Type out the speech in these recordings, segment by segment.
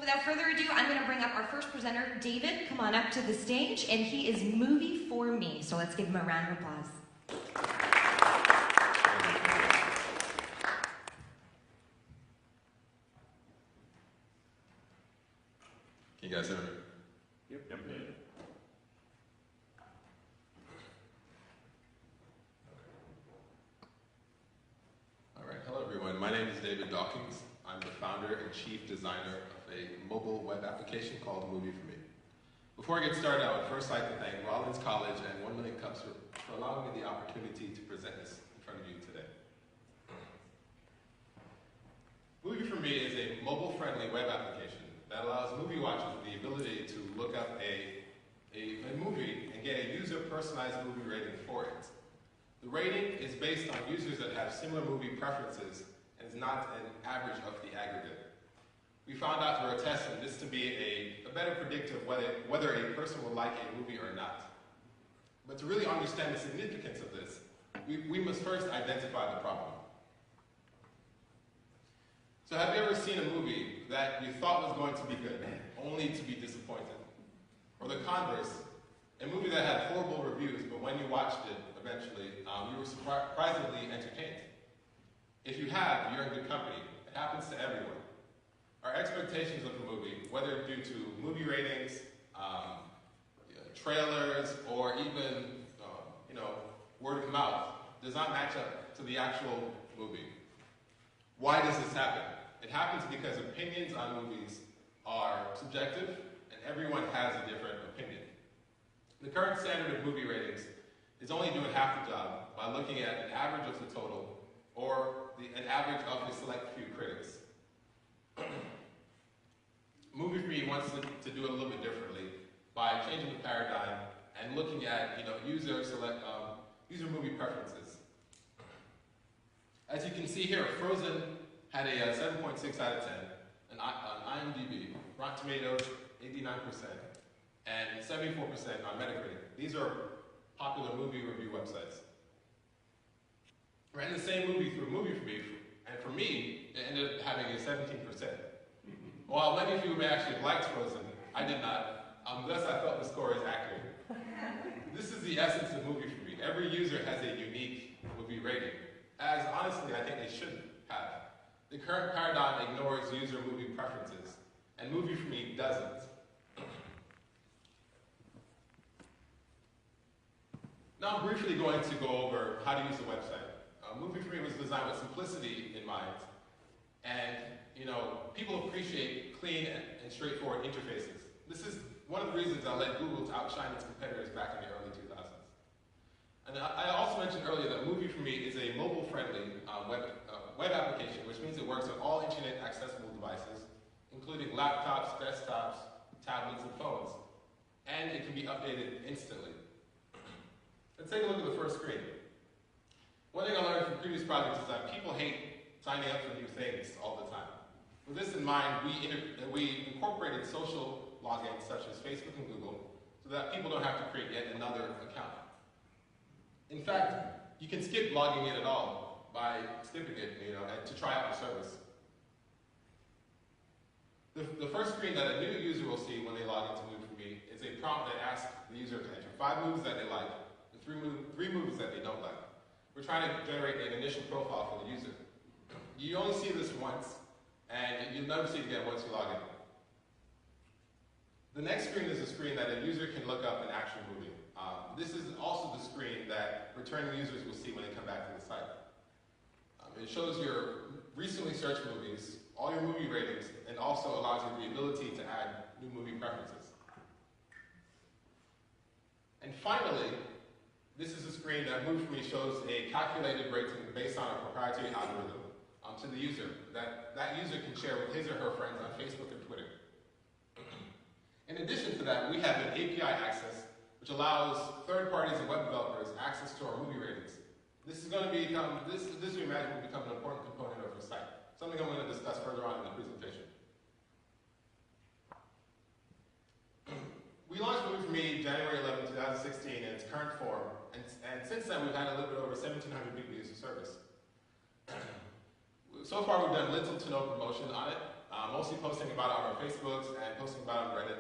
without further ado, I'm going to bring up our first presenter, David. Come on up to the stage, and he is Movie4Mi. So let's give him a round of applause. Can you guys hear me? Yep. All right, hello everyone. My name is David Dawkins. I'm the founder and chief designer of a mobile web application called Movie4Mi. Before I get started, I would first like to thank Rollins College and 1 Million Cups for allowing me the opportunity to present this in front of you today. Movie4Mi is a mobile-friendly web application that allows movie watchers the ability to look up a movie and get a user-personalized movie rating for it. The rating is based on users that have similar movie preferences and is not an average of the aggregate. We found out through our testing this to be a better predictor of whether a person will like a movie or not. But to really understand the significance of this, we must first identify the problem. So have you ever seen a movie that you thought was going to be good, only to be disappointed? Or the converse, a movie that had horrible reviews, but when you watched it, eventually, you were surprisingly entertained. If you have, you're in good company. It happens to everyone. Our expectations of a movie, whether due to movie ratings, trailers, or even word of mouth, does not match up to the actual movie. Why does this happen? It happens because opinions on movies are subjective, and everyone has a different opinion. The current standard of movie ratings is only doing half the job by looking at an average of the total, or an average of a select few critics. Movie4Mi wants to do it a little bit differently by changing the paradigm and looking at user movie preferences. As you can see here, Frozen had a 7.6 out of 10, on IMDb, Rotten Tomatoes 89%, and 74% on Metacritic. These are popular movie review websites. Ran the same movie through Movie4Mi, and for me, it ended up having a 17%. While many of you may actually have liked Frozen, I did not. Thus, I felt the score is accurate. This is the essence of Movie4Mi. Every user has a unique movie rating, as honestly I think they shouldn't have. The current paradigm ignores user movie preferences, and Movie4Mi doesn't. Now I'm briefly going to go over how to use the website. Movie4Mi was designed with simplicity in mind, and people appreciate clean and straightforward interfaces. This is one of the reasons that led Google to outshine its competitors back in the early 2000s. And I also mentioned earlier that Movie4Mi is a mobile-friendly web application, which means it works on all internet-accessible devices, including laptops, desktops, tablets, and phones. And it can be updated instantly. Let's take a look at the first screen. One thing I learned from previous projects is that people hate signing up for new things all the time. With this in mind, we incorporated social logins such as Facebook and Google so that people don't have to create yet another account. In fact, you can skip logging in at all by skipping it, and to try out the service. The first screen that a new user will see when they log into Movie4Mi is a prompt that asks the user to enter 5 movies that they like and 3 movies that they don't like. We're trying to generate an initial profile for the user. You only see this once, and you'll never see it again once you log in. The next screen is a screen that a user can look up an actual movie. This is also the screen that returning users will see when they come back to the site. It shows your recently searched movies, all your movie ratings, and also allows you the ability to add new movie preferences. And finally, this is a screen that Movie4Mi shows a calculated rating based on a proprietary algorithm to the user that user can share with his or her friends on Facebook and Twitter. In addition to that, we have an API access which allows third parties and web developers access to our movie ratings. This is going to become, this we imagine will become an important component of our site, something I'm going to discuss further on in the presentation. We launched Movie4Mi January 11, 2016 in its current form, and since then we've had a little bit over 1,700 people use the service. So far we've done little to no promotion on it. mostly posting about it on our Facebooks and posting about it on Reddit.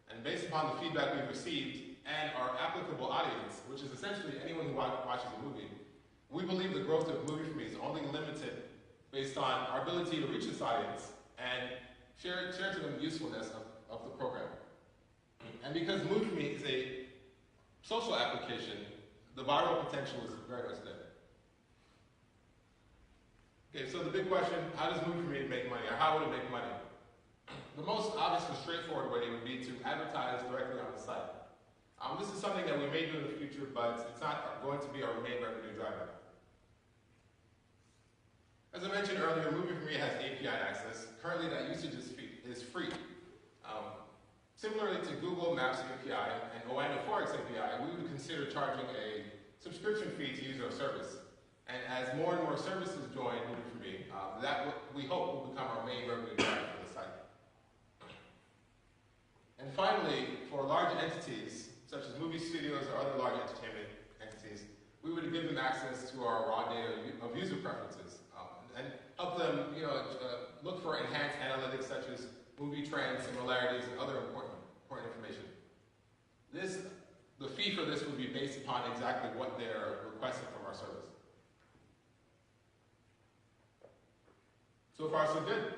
And based upon the feedback we've received and our applicable audience, which is essentially anyone who watches a movie, we believe the growth of Movie4Mi is only limited based on our ability to reach this audience and share to them the usefulness of the program. And because Movie4Mi is a social application, the viral potential is very much there. Okay, so the big question, how does Movie4Mi make money, or how would it make money? The most obvious and straightforward way would be to advertise directly on the site. This is something that we may do in the future, but it's not going to be our main revenue driver. As I mentioned earlier, Movie4Mi has API access. Currently, that usage is free. Similarly to Google Maps API and Oando Forex API, we would consider charging a subscription fee to use our service. And as more and more services join Movie4Mi, we hope will become our main revenue driver for the site. And finally, for large entities, such as movie studios or other large entertainment entities, we would give them access to our raw data of user preferences and help them look for enhanced analytics such as movie trends, similarities, and other important information. The fee for this would be based upon exactly what they're requesting from our service. So far, so good.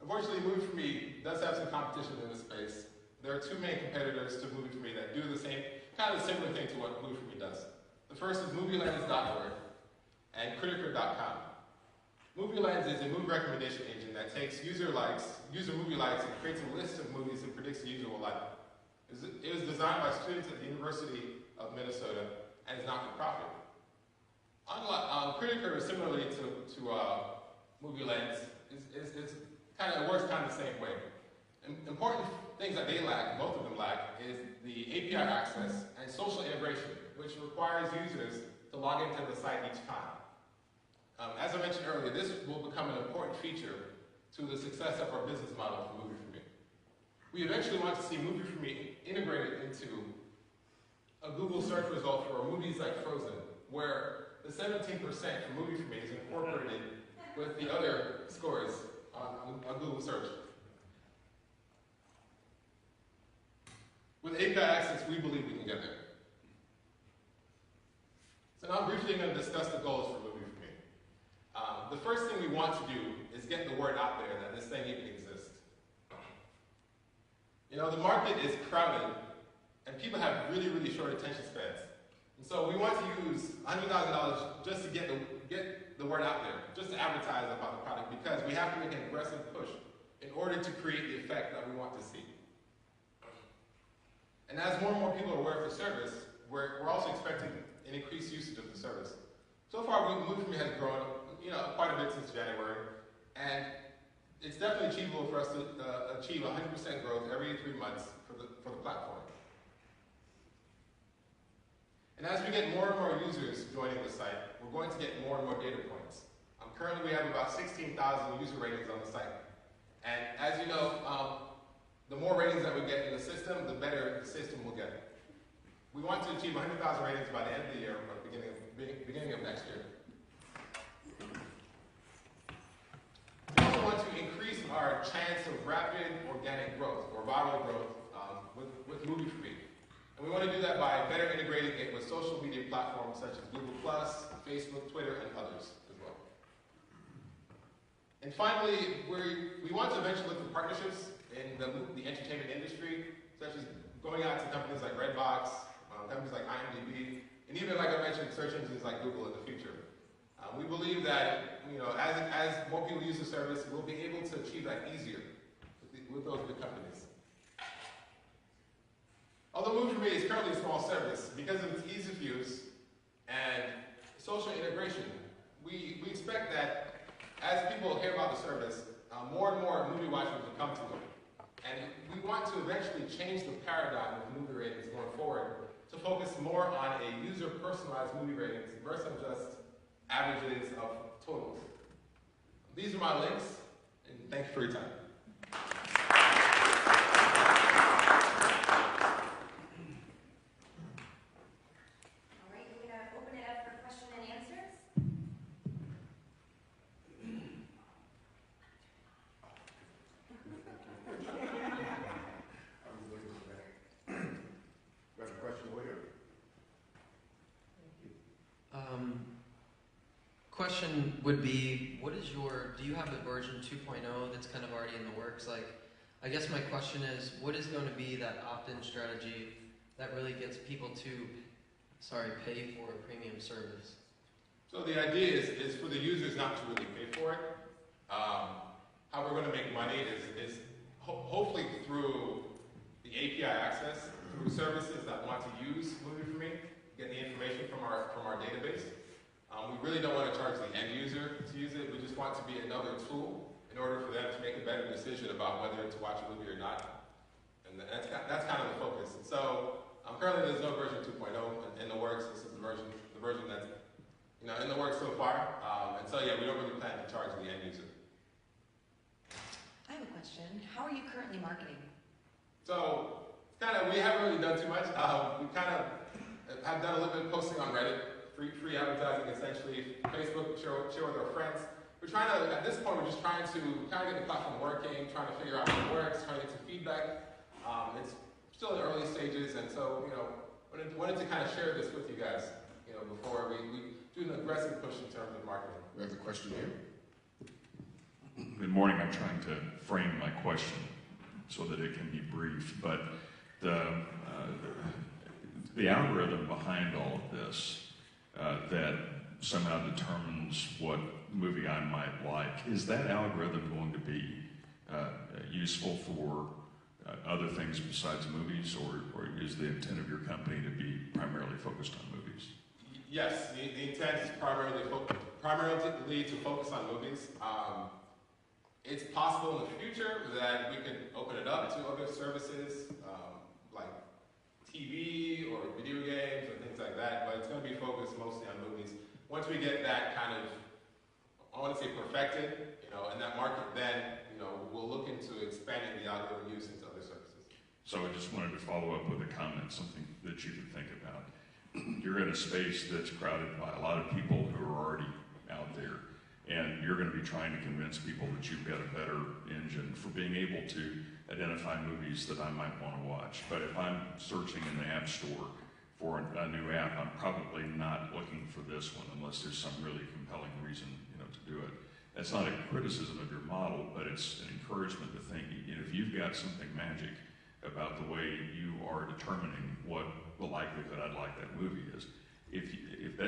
Unfortunately, Movie4Mi does have some competition in this space. There are two main competitors to Movie4Mi that do the same, kind of similar thing to what Movie4Mi does. The first is movielens.org and critiker.com. MovieLens is a movie recommendation engine that takes user movie likes, and creates a list of movies and predicts the user will like. It was designed by students at the University of Minnesota and is not-for-profit. Critiker, similarly to MovieLens, it works kind of the same way. Important things that they lack, both of them lack, is the API access and social integration, which requires users to log into the site each time. As I mentioned earlier, this will become an important feature to the success of our business model for Movie4Mi. We eventually want to see Movie4Mi integrated into a Google search result for movies like Frozen, where the 17% for Movie4Mi is incorporated with the other scores on Google search. With API access, we believe we can get there. So now I'm briefly going to discuss the goals for Movie4Mi. The first thing we want to do is get the word out there that this thing even exists. The market is crowded, and people have really, really short attention spans. And so we want to use $100,000 just to get the word out there, just to advertise about the product, because we have to make an aggressive push in order to create the effect that we want to see. And as more and more people are aware of the service, we're also expecting an increased usage of the service. So far, Movie4Mi has grown quite a bit since January, and it's definitely achievable for us to achieve 100% growth every 3 months for the platform. And as we get more and more users joining the site, we're going to get more and more data points. Currently, we have about 16,000 user ratings on the site. And as you know, the more ratings that we get in the system, the better the system will get. We want to achieve 100,000 ratings by the end of the year, or beginning of next year. We also want to increase our chance of rapid organic growth, or viral growth, with Movie4Mi. And we want to do that by better integrating it with social media platforms such as Google+, Facebook, Twitter, and others as well. And finally, we want to eventually look for partnerships in the entertainment industry, such as going out to companies like Redbox, companies like IMDb, and even, like I mentioned, search engines like Google in the future. We believe that as more people use the service, we'll be able to achieve that easier with those big companies. Although Movie4Mi is currently a small service, because of its ease of use and social integration, we expect that as people hear about the service, more and more movie watchers will come to it. And we want to eventually change the paradigm of movie ratings going forward to focus more on a user-personalized movie ratings versus just averages of totals. These are my links, and thank you for your time. All right, we're going to open it up for question and answers. question would be, do you have a version 2.0 that's kind of already in the works? Like, I guess my question is, what is going to be that opt-in strategy that really gets people to, pay for a premium service? So the idea is for the users not to really pay for it. How we're going to make money is hopefully through the API access, through services that want to use Movie4Mi, get the information from our database. We really don't want to charge the end user to use it. We just want to be another tool in order for them to make a better decision about whether to watch a movie or not. And that's kind of the focus. And so currently there's no version 2.0 in the works. This is the version that's in the works so far. And so yeah, we don't really plan to charge the end user. I have a question. How are you currently marketing? So we haven't really done too much. We kind of have done a little bit of posting on Reddit. Free advertising, essentially. Facebook, share with our friends. We're trying to, at this point, we're just trying to kind of get the platform working, trying to figure out what works, trying to get some feedback. It's still in the early stages, and so, wanted to kind of share this with you guys, before we do an aggressive push in terms of marketing. We have a question here. Good morning. I'm trying to frame my question so that it can be brief, but the algorithm behind all of this that somehow determines what movie I might like, is that algorithm going to be useful for other things besides movies, or is the intent of your company to be primarily focused on movies? Yes, the intent is primarily to focus on movies. It's possible in the future that we can open it up to other services, like TV or video games or things like that, but it's going to be focused mostly on movies. Once we get that kind of, I want to say perfected, in that market, then, we'll look into expanding the algorithm use into other services. So I just wanted to follow up with a comment, something that you can think about. You're in a space that's crowded by a lot of people who are already out there, and you're going to be trying to convince people that you've got a better engine for being able to identify movies that I might want to watch. But if I'm searching in the App Store for a new app, I'm probably not looking for this one unless there's some really compelling reason, to do it. That's not a criticism of your model, but it's an encouragement to think, if you've got something magic about the way you are determining what the likelihood I'd like that movie is, if you've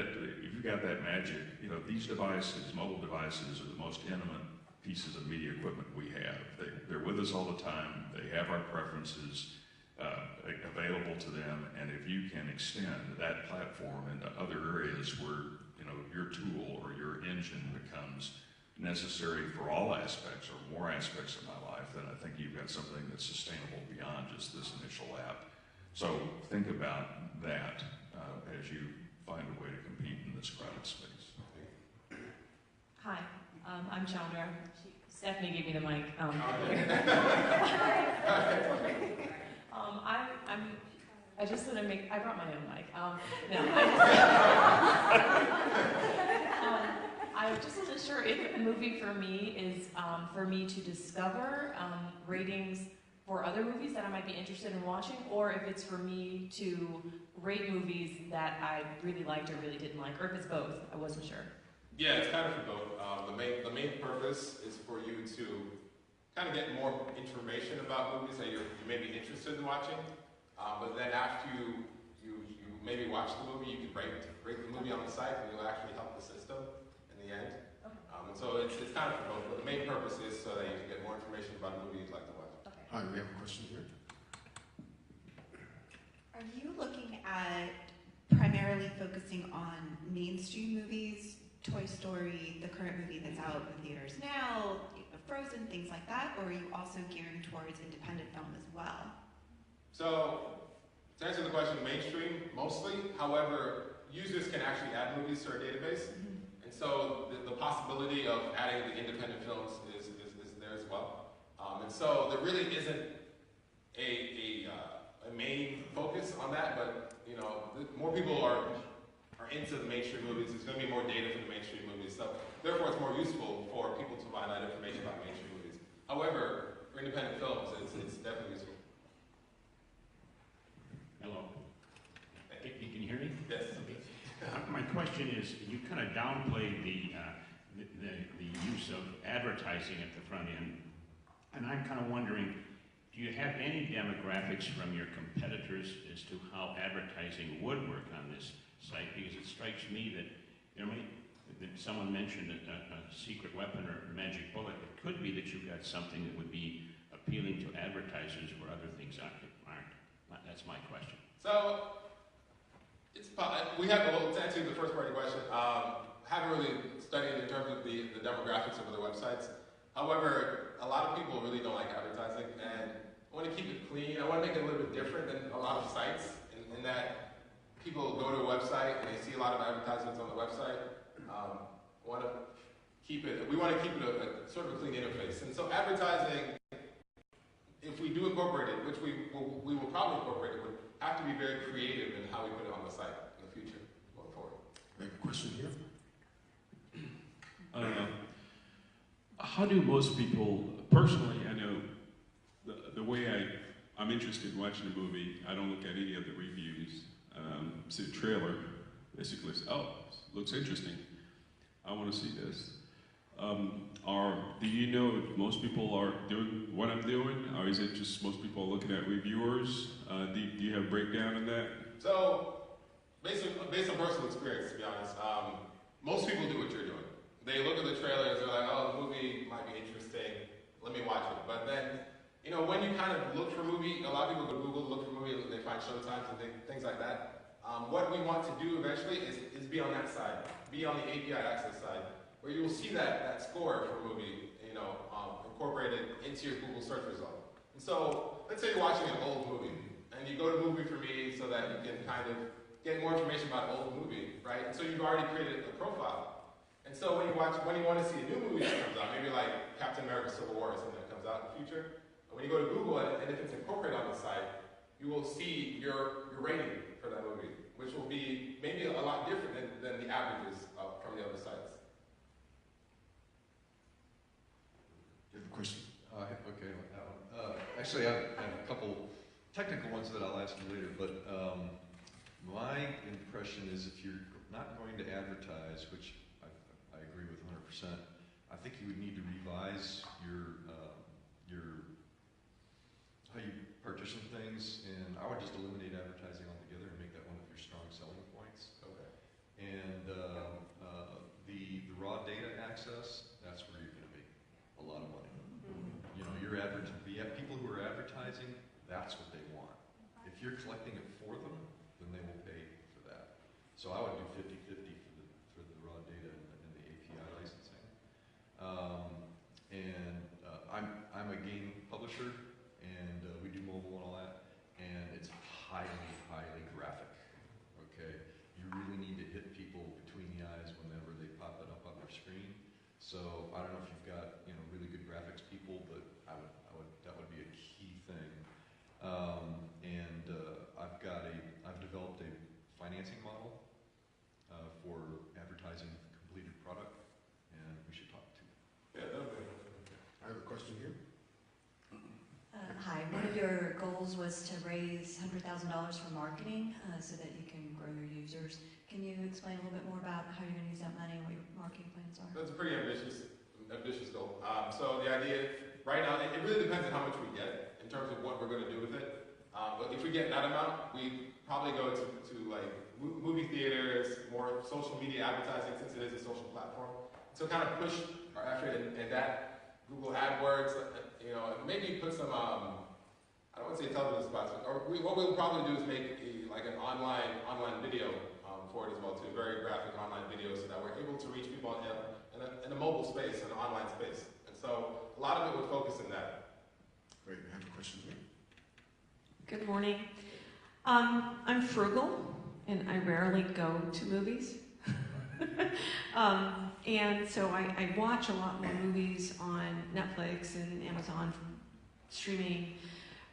got that magic, these devices, mobile devices, are the most intimate pieces of media equipment we have. They're with us all the time. They have our preferences available to them, and if you can extend that platform into other areas where your tool or your engine becomes necessary for all aspects or more aspects of my life, then I think you've got something that's sustainable beyond just this initial app. So think about that as you find a way to compete in this crowded space. Hi, I'm Chandra. Stephanie gave me the mic. I just want to I brought my own mic. I just wasn't sure if Movie4Mi is for me to discover ratings for other movies that I might be interested in watching, or if it's for me to rate movies that I really liked or really didn't like, or if it's both. I wasn't sure. Yeah, it's kind of for both. The main purpose is for you to kind of get more information about movies that you may be interested in watching. But then after you maybe watch the movie, you can rate the movie on the site, and you'll actually help the system in the end. Okay. And so it's kind of for both. But the main purpose is so that you can get more information about a movie you'd like to watch. Okay. Hi, we have a question here. Are you looking at primarily focusing on mainstream movies, Toy Story, the current movie that's out in the theaters now, Frozen, things like that, or are you also gearing towards independent film as well? So, to answer the question, mainstream mostly. However, users can actually add movies to our database. Mm-hmm. And so the possibility of adding the independent films is there as well. And so there really isn't a main focus on that, but more people are into the mainstream movies. There's going to be more data for the mainstream movies, so therefore it's more useful for people to find out information about mainstream movies. However, for independent films, it's definitely useful. Hello. Can you hear me? Yes. Okay. My question is, you kind of downplayed the advertising at the front end. And I'm kind of wondering, do you have any demographics from your competitors as to how advertising would work on this site? Because it strikes me that, that someone mentioned a secret weapon or a magic bullet. It could be that you've got something that would be appealing to advertisers where other things aren't. That's my question. So, we have to answer the first part of your question. Haven't really studied in terms of the demographics of other websites. However, a lot of people really don't like advertising, and I want to keep it clean. I want to make it a little bit different than a lot of sites, in that people go to a website and they see a lot of advertisements on the website. We want to keep it a sort of a clean interface. And so advertising, if we do incorporate it, which we will probably incorporate it, would have to be very creative in how we put it on the site in the future, going forward. I have a question here. How do most people, personally, I know the way I'm interested in watching a movie, I don't look at any of the reviews. See the trailer, basically, looks interesting. I want to see this. Do you know if most people are doing what I'm doing, or is it just most people are looking at reviewers? Do you have a breakdown in that? So, based on personal experience, to be honest, most people do what you're doing. They look at the trailers, they're like, oh, the movie might be interesting, let me watch it. But then, when you kind of look for a movie, a lot of people go to Google, look for a movie, they find showtimes and things like that. What we want to do eventually is be on that side, be on the API access side, where you will see that score for a movie, incorporated into your Google search result. And so, let's say you're watching an old movie, and you go to Movie4Mi so that you can kind of get more information about an old movie, right? And so you've already created a profile. And so when you want to see a new movie that comes out, maybe like Captain America Civil War or something that comes out in the future, and when you go to Google and if it's incorporated on the site, you will see your rating for that movie, which will be maybe a lot different than the averages from the other sites. You have a question? Okay, actually, I have a couple technical ones that I'll ask you later, but my impression is if you're not going to advertise, which I agree with 100%, I think you would need to revise your how you purchase some things, and I would just eliminate advertising altogether and make that one of your strong selling points. Okay. And the raw data access, that's where you're going to make a lot of money. People who are advertising, that's what they want. If you're collecting it for them, then they will pay for that. So I would do 50-50 for the raw data and the API licensing. I'm a game publisher, and we do mobile and all that, and it's highly graphic. Okay, you really need to hit people between the eyes whenever they pop it up on their screen. So I don't know if you've got really good graphics people, but that would be a key thing. I've developed a financing model for advertising completed product, and we should talk to. Yeah, that would be. I have a question here. Hi, one of your goals was to raise $100,000 for marketing so that you can grow your users. Can you explain a little bit more about how you're going to use that money and what your marketing plans are? That's a pretty ambitious goal. So the idea, right now, it really depends on how much we get in terms of what we're going to do with it. But if we get that amount, we probably go to like movie theaters, more social media advertising since it is a social platform. So kind of push our effort in that. Google AdWords, maybe put some, I don't want to say television spots, or what we'll probably do is make an online video for it as well too, very graphic online video so that we're able to reach people in a mobile space, an online space. And so a lot of it would focus in that. Great, we have a question here. Good morning. I'm frugal, and I rarely go to movies. And so I watch a lot more movies on Netflix and Amazon streaming.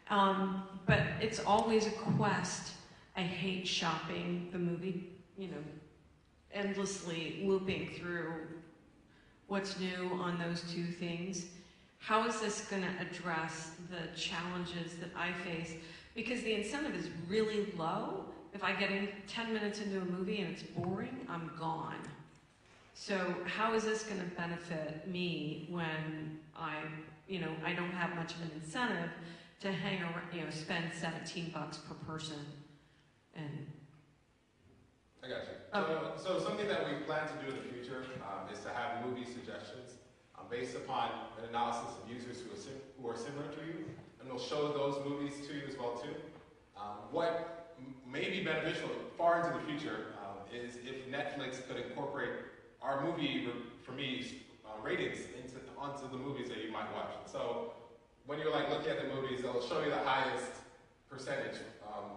But it's always a quest. I hate shopping the movie, endlessly looping through what's new on those two things. How is this going to address the challenges that I face? Because the incentive is really low. If I get in 10 minutes into a movie and it's boring, I'm gone. So how is this going to benefit me when I don't have much of an incentive to hang around, spend $17 per person? And I got you. Okay. So something that we plan to do in the future is to have movie suggestions based upon an analysis of users who are similar to you, and we'll show those movies to you as well too. What may be beneficial far into the future is if Netflix could incorporate our Movie4Mi ratings onto the movies that you might watch. So when you're looking at the movies, it'll show you the highest percentage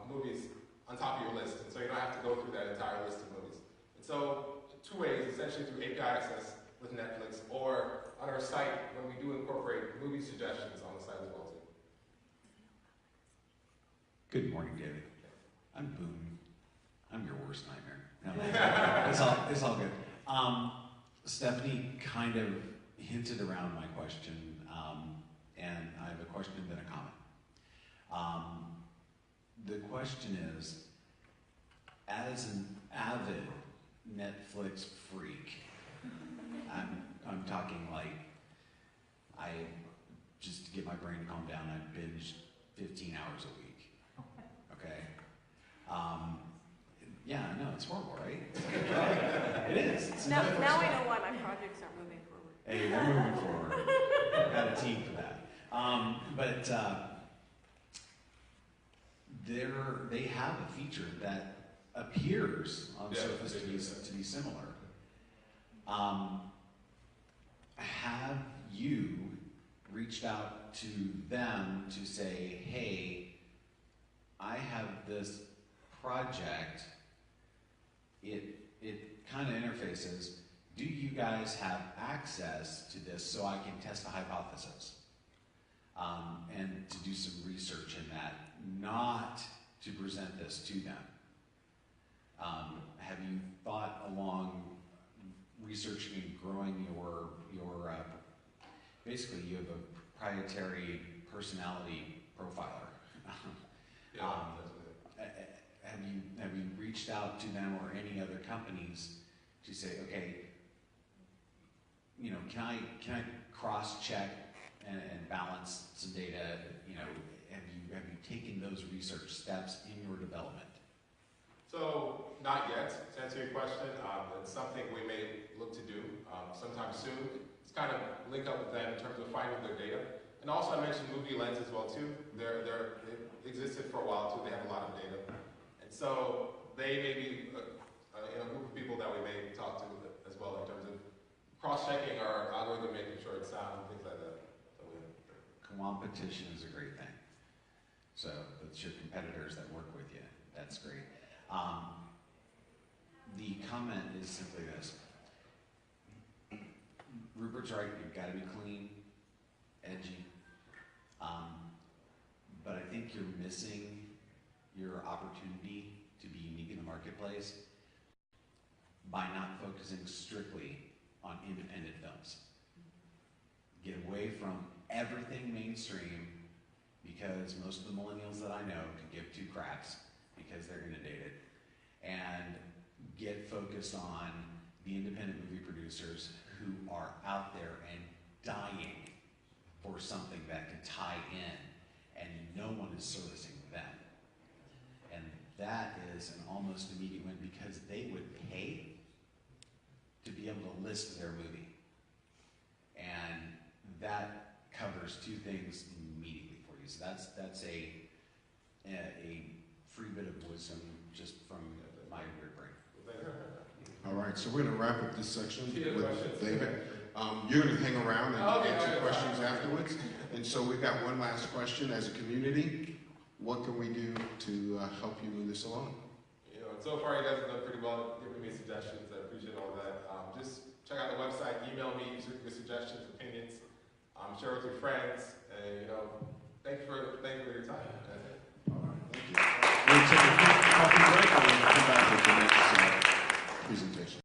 movies on top of your list, and so you don't have to go through that entire list of movies. And so two ways, essentially through API access with Netflix, or on our site when we do incorporate movie suggestions on the site as well too. Good morning, David. I'm Boone. I'm your worst nightmare. No, it's all good. Stephanie kind of hinted around my question, and I have a question then a comment. The question is, as an avid Netflix freak, I'm talking just to get my brain to calm down, I binge 15 hours a week. Okay? Yeah, I know, it's horrible, right? It is. Now I know why my projects aren't moving forward. Hey, we're moving forward. I've got a team for that. They have a feature that appears on the surface to be similar. Have you reached out to them to say, hey, I have this project, it kind of interfaces, do you guys have access to this so I can test a hypothesis? And to do some research in that, not to present this to them. Have you thought along researching and growing your basically you have a proprietary personality profiler. Have you reached out to them or any other companies to say, okay, can I cross-check and balance some data? Have you taken those research steps in your development? So not yet. To answer your question, it's something we may look to do sometime soon. It's kind of link up with them in terms of finding their data. And also I mentioned Movie Lens as well too. They've existed for a while too. They have a lot of data. And so they may be a group of people that we may talk to as well in terms of cross-checking our algorithm, making sure it's sound and things like that. Competition is a great thing. So it's your competitors that work with you. That's great. The comment is simply this. Rupert's right, you've got to be clean, edgy. But I think you're missing your opportunity to be unique in the marketplace by not focusing strictly on independent films. Get away from everything mainstream, because most of the millennials that I know could give two craps because they're inundated, and get focused on the independent movie producers who are out there and dying for something that can tie in, and no one is servicing them. And that is an almost immediate win, because they would pay to be able to list their movie. And that covers two things immediately for you. So that's a free bit of wisdom just from my weird brain. All right, so we're going to wrap up this section with David. You're going to hang around and answer questions afterwards. And so we've got one last question. As a community, what can we do to help you move this along? So far you guys have done pretty well giving me suggestions. I appreciate all that. Just check out the website, email me your suggestions, opinions, share with your friends, and thank you for your time. All right, thank you. We'll take a quick coffee break and we'll come back with the next presentation.